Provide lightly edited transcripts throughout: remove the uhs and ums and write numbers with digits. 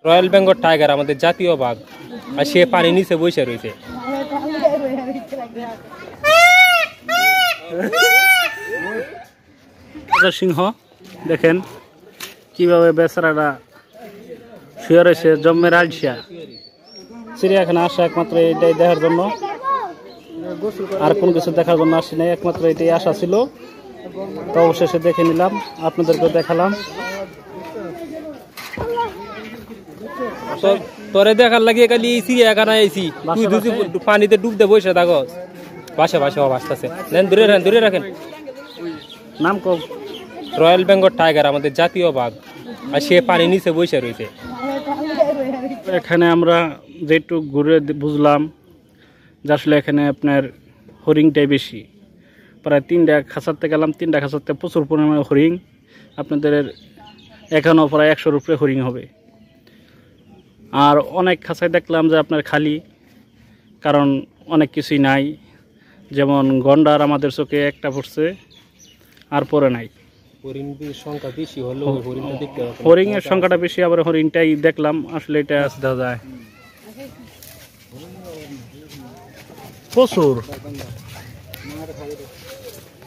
Royal Bengal tiger আমাদের জাতীয় বাঘ, আর সে পানির নিচে বসে রয়েছে। সিংহ দেখেন কিভাবে বেচারাটা শুয়ে রয়েছে জন্মের আলসিয়া। চিড়িয়াখানা আসা একমাত্র এটাই দেখার জন্য, আর কোন কিছু দেখার জন্য আসি নাই, একমাত্র এটাই আশা ছিল। তো অবশেষে দেখে নিলাম, আপনাদেরকে দেখালাম। তোরে দেখার লাগিয়ে খালি চিড়িয়াখানায় আইছি, পানিতে ডুবতে বসে থাকো। বাসা বাসা আসতেছে, দূরে রাখেন। নাম কম রয়্যাল বেঙ্গল টাইগার আমাদের জাতীয় বাঘ, আর সে পানির নিচে বসে রয়েছে। এখানে আমরা যেটুকু ঘুরে বুঝলাম যে আসলে এখানে আপনার হরিণটাই বেশি। প্রায় 3টা খাঁচাতে গেলাম, 3টা খাঁচাতে প্রচুর পরিমাণে হরিণ। আপনাদের এখানেও প্রায় 100-র উপরে হরিণ হবে। আর অনেক খাঁচায় দেখলাম যে আপনার খালি, কারণ অনেক কিছুই নাই। যেমন গন্ডার আমাদের চোখে একটা পড়ছে, আর পরে নাই। হরিণের সংখ্যা বেশি হলেও হরিণের সংখ্যাটা বেশি, আবার হরিণটাই দেখলাম আসলে এটা দেখা যায় প্রচুর।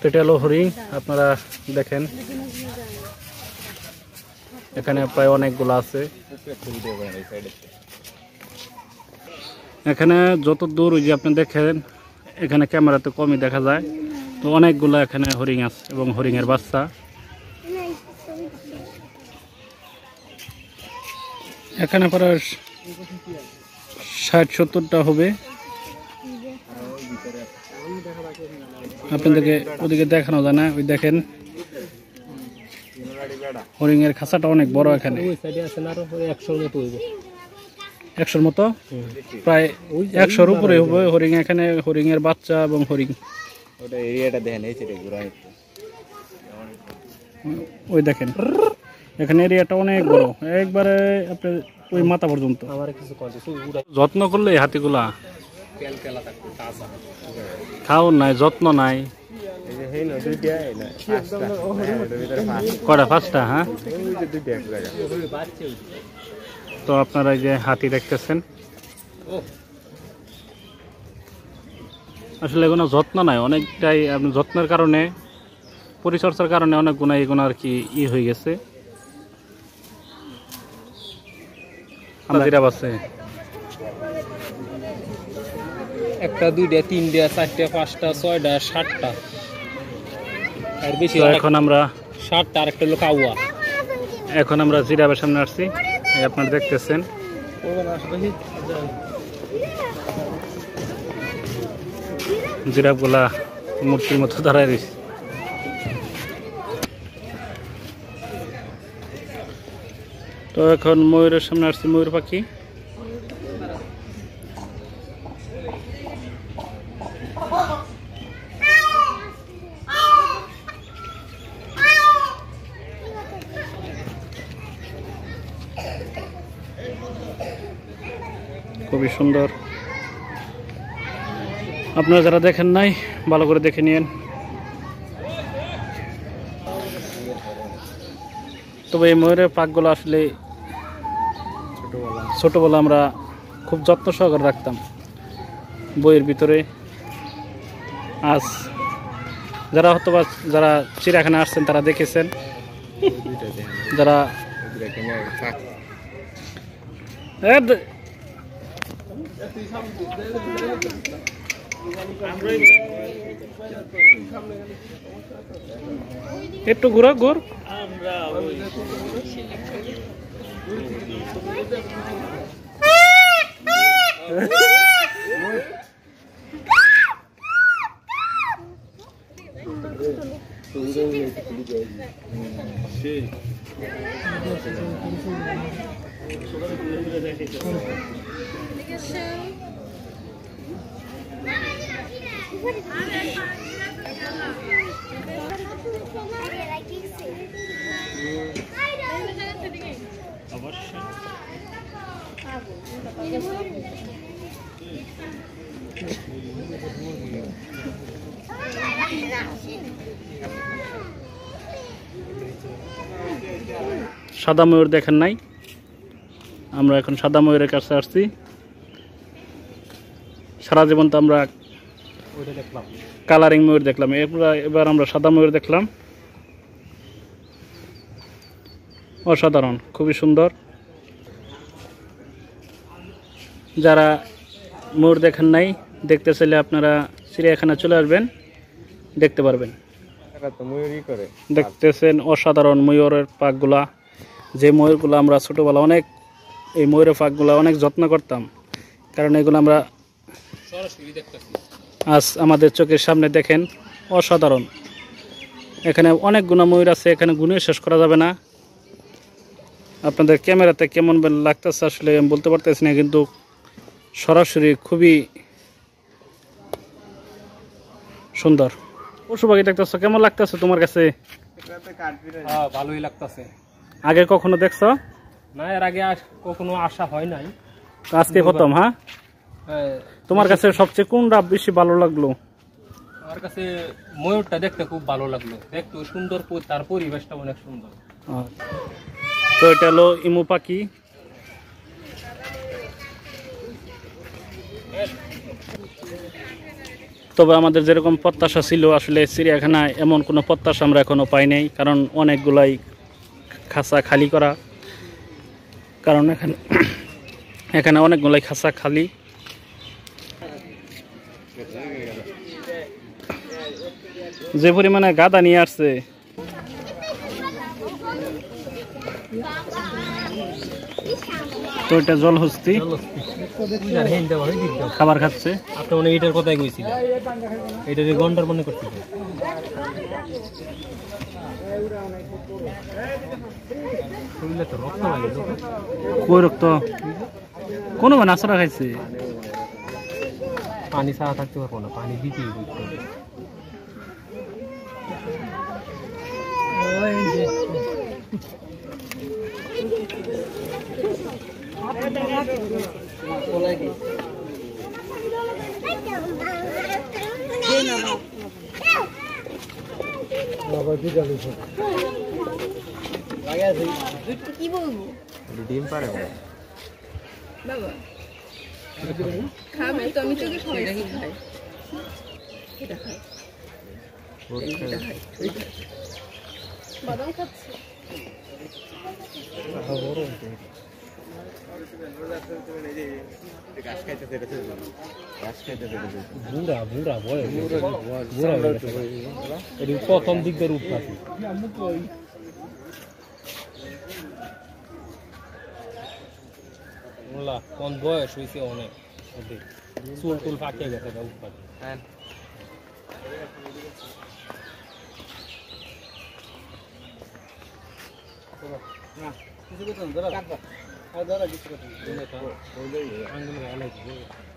এটা হলো হরিণ, আপনারা দেখেন এখানে প্রায় অনেকগুলো আছে। এখানে যত দূর ওই যে আপনি দেখেন, এখানে ক্যামেরাতে কমই দেখা যায়। তো অনেকগুলো এখানে হরিণ আছে এবং হরিণের বাচ্চা। এখানে প্রায় 60-70টা হবে। আপনাদেরকে ওদিকে দেখানো যায় না, ওই দেখেন হরিণের খাঁচাটা অনেক বড়। এখানে 100-র মতো, প্রায় 100-র উপরে হবে হরিণ। এখানে হরিণের বাচ্চা এবং হরিণ। ওই দেখেন এখানে এরিয়াটা অনেক বড়, একবারে আপনার ওই মাথা পর্যন্ত। যত্ন করলে হাতিগুলা খাওয়ার নাই, যত্ন নাই। কটা? 5টা? হ্যাঁ। তো আপনারা এই যে হাতি দেখতেছেন, আসলে কোনো যত্ন নাই অনেকটাই। আপনি যত্নের কারণে, পরিচর্যার কারণে অনেক গুণা এগুলো আর কি হয়ে গেছে। আমাদের আছে 1টা 2টা 3টা 4টা 5টা 6টা 7টা, আর বেশি। এখন আমরা 7টা, আর একটা হলো কাউয়া। এখন আমরা জিরাফের সামনে আসছি, আপনারা দেখতেছেন। জিরাফগুলা মূর্তির মতো দাঁড়ায় রয়েছে। তো এখন ময়ূরের সামনে আসছি, ময়ূর পাখি। খুবই সুন্দর। আপনারা যারা দেখেন নাই, ভালো করে দেখে নিন। তবে এই ময়ূরের পাকগুলো আসলে ছোটবেলা আমরা খুব যত্ন সহকারে রাখতাম বইয়ের ভিতরে। আজ যারা হয়তো বা যারা চিড়িয়াখানা আসছেন তারা দেখেছেন, যারা একটু ঘুরা ঘুর। সাদা ময়ূর দেখেন নাই? আমরা এখন সাদা ময়ূরের কাছে আসছি। সারা জীবন তো আমরা ওইটা দেখলাম। কালারিং ময়ূর দেখলাম, এবার আমরা সাদা ময়ূর দেখলাম। অসাধারণ, খুবই সুন্দর। যারা ময়ূর দেখেন নাই, দেখতে চাইলে আপনারা চিড়িয়াখানা চলে আসবেন, দেখতে পারবেন। দেখতেছেন অসাধারণ ময়ূরের পাকগুলা, যে ময়ূরগুলো আমরা ছোটোবেলা অনেক, এই ময়ূরের পাকগুলা অনেক যত্ন করতাম, কারণ এগুলো আমরা সরাসরি দেখতেছি। আজ আমাদের চোখের সামনে দেখেন, অসাধারণ। এখানে অনেক গুণা ময়ূর আছে, এখানে গুণে শেষ করা যাবে না। আপনাদের ক্যামেরাতে কেমন লাগতেছে আসলে আমি বলতে পারতেছি না, কিন্তু সরাসরি খুবই সুন্দর। পশু পাখি দেখতেছো, কেমন লাগতেছে তোমার কাছে? ভালোই লাগতেছে। আগে কখনো দেখছো? না, এর আগে কখনো আসা হয় নাই, আজকে প্রথম। হ্যাঁ, তোমার কাছে সবচেয়ে কোনটা বেশি ভালো লাগলো? আমার কাছে ময়ূরটা দেখতে খুব ভালো লাগলো, দেখতে সুন্দর, তার পরিবেশটা অনেক সুন্দর। তো এটা হলো ইমু পাখি। তবে আমাদের যেরকম প্রত্যাশা ছিল, আসলে চিড়িয়াখানায় এমন কোনো প্রত্যাশা আমরা এখনো পাই নাই, কারণ অনেকগুলাই খাঁচা খালি করা, কারণ এখানে অনেকগুলাই খাঁচা খালি। যে পরিমাণে গাদা নিয়ে আসছে, তো এটা জলহস্তি খাবার খাচ্ছে। আপনি মনে এটার কথাই কইছিলেন, এটা যে গন্ডার মনে করছিল। তো রক্ত লাগে, কই রক্ত? কোনো মানে আছড়া খাইছে? পানি ছাড়া থাকতে পারবো না, পানি দিতেই হবে। কি বলবো? ডিম পারে বাবা খাবে তো, আমি চোখে খাওয়াইছি। খাই, এটা খাই, এটা খাই। বাদাম খাচ্ছে। বুড়া বুড়া বয়স, বুড়া এটি প্রথম দিক দিয়ে রূপ থাকে। কোন বয়স হয়েছে অনেক, চুল টুল পাকিয়ে গেছে, আঙ্গুল ভালো।